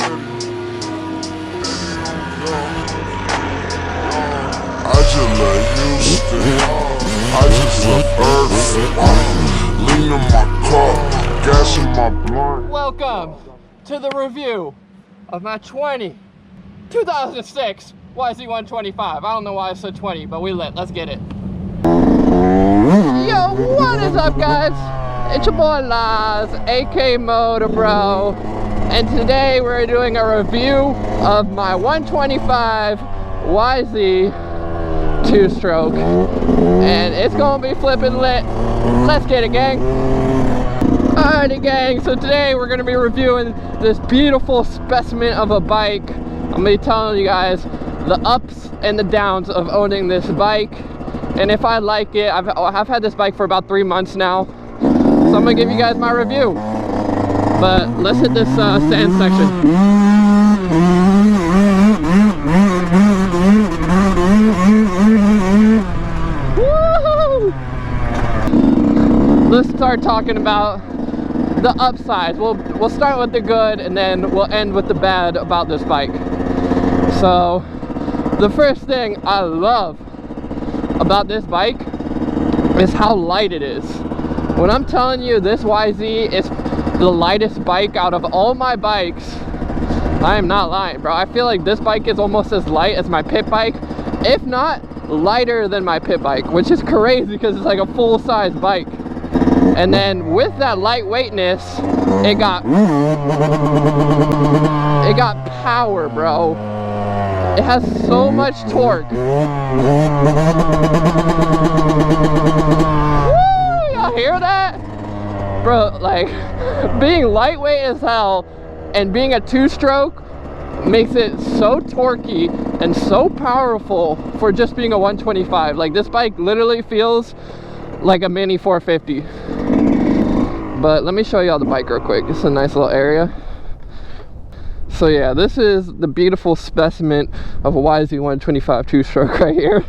I just left Houston, I just left Earth, lean in my car, gas in my blunt. Welcome to the review of my 2006 YZ125. I don't know why I said 20, but we lit. Let's get it. Yo, what is up, guys? It's your boy Laz, aka MotoBroo, and today we're doing a review of my 125 YZ 2-stroke, and it's gonna be flipping lit. Let's get it, gang. Alrighty, gang, so today we're gonna be reviewing this beautiful specimen of a bike. I'm gonna be telling you guys the ups and the downs of owning this bike, and if I like it. I've had this bike for about 3 months now, so I'm gonna give you guys my review. But let's hit this sand section. Let's start talking about the upsides. We'll start with the good and then we'll end with the bad about this bike. So the first thing I love about this bike is how light it is. When I'm telling you this YZ is the lightest bike out of all my bikes, I am not lying, bro. I feel like this bike is almost as light as my pit bike, if not lighter than my pit bike, which is crazy because it's like a full-size bike. And then with that lightweightness, it got power, bro. It has so much torque. Woo! Y'all hear that? Bro, like, being lightweight as hell and being a 2-stroke makes it so torquey and so powerful for just being a 125. Like, this bike literally feels like a mini 450. But let me show y'all the bike real quick. It's a nice little area. So yeah, this is the beautiful specimen of a YZ125 2-stroke right here.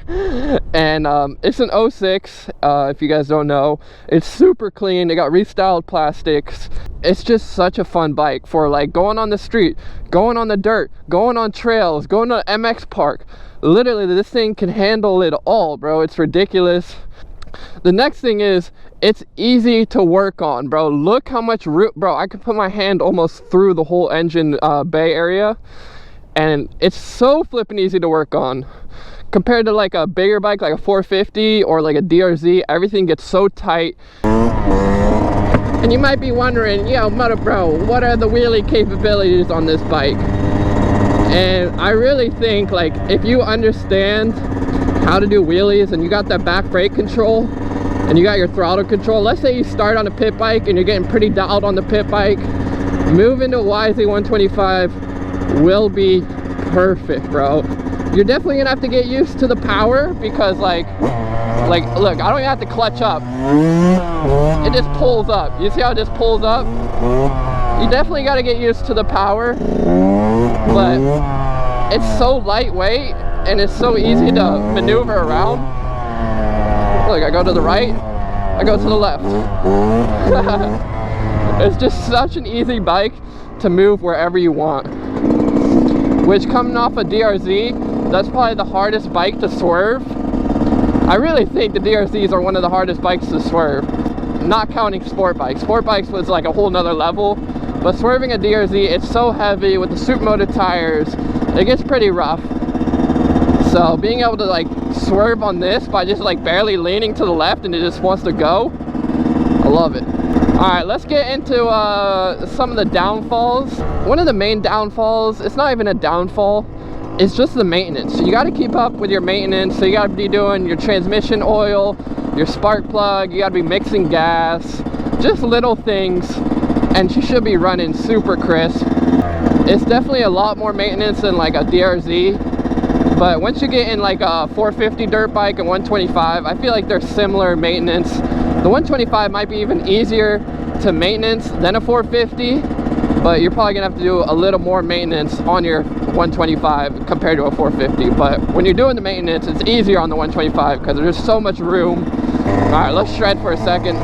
And it's an 06, if you guys don't know. It's super clean. It got restyled plastics. It's just such a fun bike for like going on the street, going on the dirt, going on trails, going to MX park. Literally, this thing can handle it all, bro. It's ridiculous. The next thing is, it's easy to work on, bro. Look how much room, bro. I could put my hand almost through the whole engine bay area, and it's so flipping easy to work on. Compared to like a bigger bike, like a 450 or like a DRZ, everything gets so tight. And you might be wondering, yo, MotoBroo, what are the wheelie capabilities on this bike? And I really think, like, if you understand how to do wheelies and you got that back brake control and you got your throttle control, let's say you start on a pit bike and you're getting pretty dialed on the pit bike, moving to YZ125 will be perfect, bro. You're definitely gonna have to get used to the power because like look, I don't even have to clutch up. It just pulls up. You see how it just pulls up? You definitely got to get used to the power, but it's so lightweight and it's so easy to maneuver around. Look, I go to the right, I go to the left. It's just such an easy bike to move wherever you want. Which, coming off a DRZ, that's probably the hardest bike to swerve. I really think the DRZs are one of the hardest bikes to swerve, not counting sport bikes. Sport bikes was like a whole nother level, but swerving a DRZ, it's so heavy with the Supermoto tires, it gets pretty rough. So being able to like swerve on this by just like barely leaning to the left and it just wants to go, I love it. Alright, let's get into some of the downfalls. One of the main downfalls, it's not even a downfall, it's just the maintenance. You got to keep up with your maintenance. So you got to be doing your transmission oil, your spark plug, you got to be mixing gas, just little things, and you should be running super crisp. It's definitely a lot more maintenance than like a DRZ, but once you get in like a 450 dirt bike and 125, I feel like they're similar maintenance. The 125 might be even easier to maintenance than a 450, but you're probably gonna have to do a little more maintenance on your 125 compared to a 450. But when you're doing the maintenance, it's easier on the 125 because there's so much room. All right, let's shred for a second.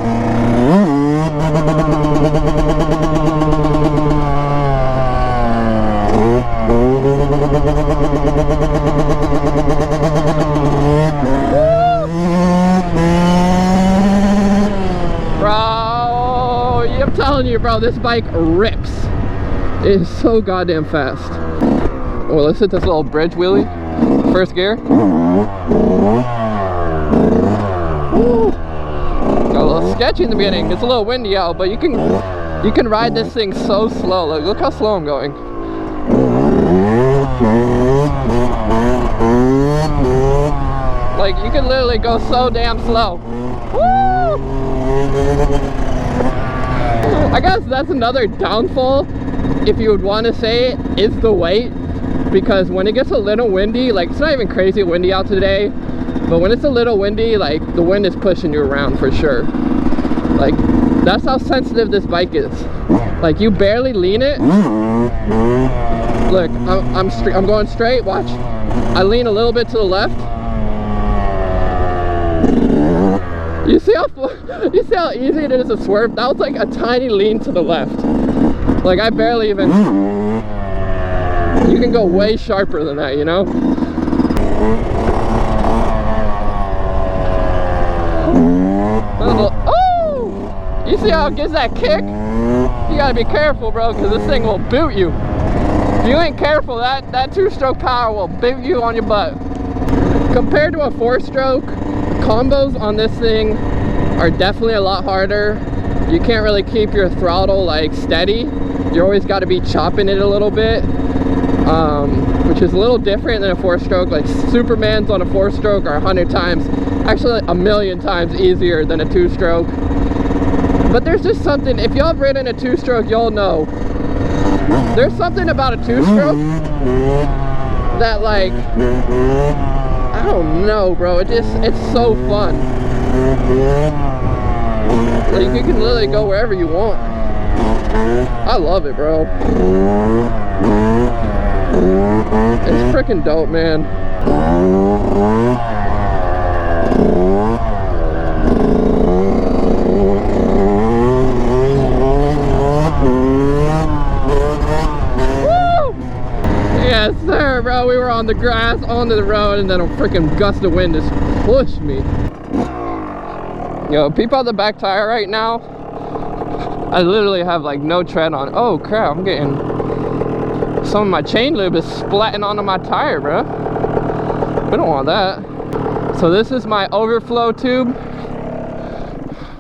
you, bro, this bike rips. It is so goddamn fast. Oh, let's hit this little bridge wheelie. First gear. Woo. Got a little sketchy in the beginning. It's a little windy out, but you can ride this thing so slow. Look how slow I'm going. Like, you can literally go so damn slow. Woo! I guess that's another downfall, if you would want to say it, is the weight. Because when it gets a little windy, like, it's not even crazy windy out today, but when it's a little windy, like, the wind is pushing you around for sure. Like, that's how sensitive this bike is. Like, you barely lean it. Look, I'm going straight, watch. I lean a little bit to the left. You see how easy it is to swerve? That was like a tiny lean to the left. Like, I barely even... You can go way sharper than that, you know? Oh! You see how it gives that kick? You gotta be careful, bro, because this thing will boot you. If you ain't careful, that two-stroke power will boot you on your butt. Compared to a four-stroke, combos on this thing are definitely a lot harder. You can't really keep your throttle like steady. You always got to be chopping it a little bit, which is a little different than a four-stroke. Like, Supermans on a four-stroke are 100 times, actually 1,000,000 times easier than a two-stroke. But there's just something, if y'all have ridden a two-stroke, y'all know there's something about a two-stroke that, like, I don't know, bro, it's so fun. Like, you can literally go wherever you want. I love it, bro. It's freaking dope, man. Woo! Yes, sir, bro. We were on the grass, onto the road, and then a freaking gust of wind just pushed me. Yo, peep out the back tire right now. I literally have like no tread on. Oh crap, I'm getting some of my chain lube is splatting onto my tire, bro. We don't want that. So this is my overflow tube.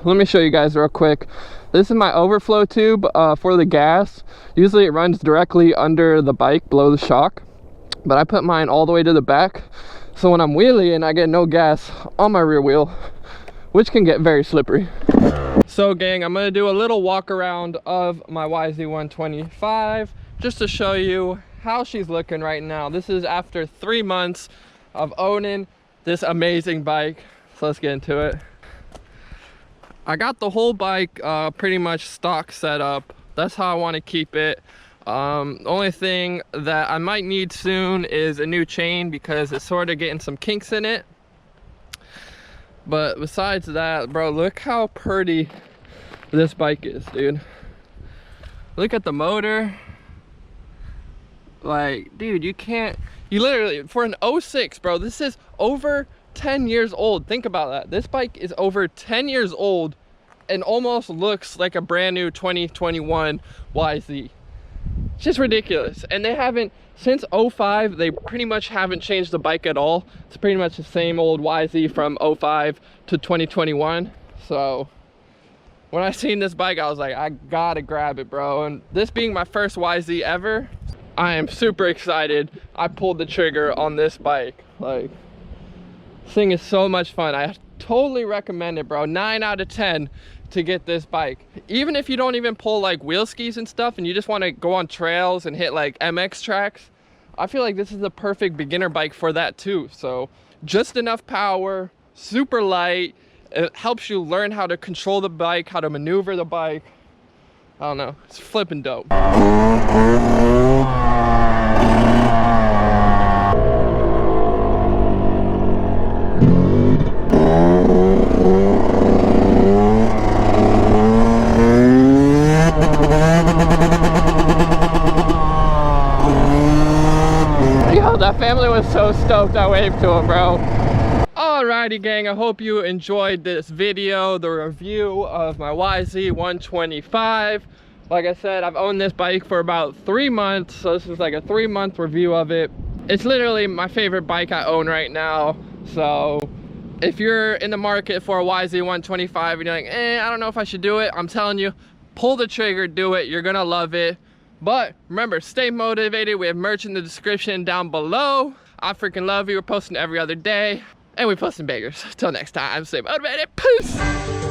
Let me show you guys real quick. This is my overflow tube for the gas. Usually it runs directly under the bike, below the shock, but I put mine all the way to the back, so when I'm wheeling I get no gas on my rear wheel, which can get very slippery. So gang, I'm gonna do a little walk around of my YZ125 just to show you how she's looking right now. This is after 3 months of owning this amazing bike. So let's get into it. I got the whole bike pretty much stock set up. That's how I want to keep it. The only thing that I might need soon is a new chain because it's sort of getting some kinks in it. But besides that, bro, look how pretty this bike is, dude. Look at the motor. Like, dude, you literally, for an 06, bro, this is over 10 years old. Think about that. This bike is over 10 years old and almost looks like a brand new 2021 YZ. It's just ridiculous. And they haven't, since 05, they pretty much haven't changed the bike at all. It's pretty much the same old YZ from 05 to 2021. So when I seen this bike, I was like, I gotta grab it, bro. And this being my first YZ ever, I am super excited. I pulled the trigger on this bike. Like, this thing is so much fun. I totally recommend it, bro. 9 out of 10 to get this bike. Even if you don't even pull like wheel skis and stuff and you just want to go on trails and hit like MX tracks, I feel like this is the perfect beginner bike for that too. So just enough power, super light. It helps you learn how to control the bike, how to maneuver the bike. I don't know, it's flipping dope. That family was so stoked I waved to them, bro. Alrighty gang, I hope you enjoyed this video, the review of my YZ125. Like I said, I've owned this bike for about 3 months, so this is like a 3-month review of it. It's literally my favorite bike I own right now. So if you're in the market for a YZ125 and you're like, I don't know if I should do it, I'm telling you, pull the trigger, do it. You're gonna love it. But remember, stay motivated. We have merch in the description down below. I freaking love you. We're posting every other day, and we posting bangers. Till next time, stay motivated. Peace.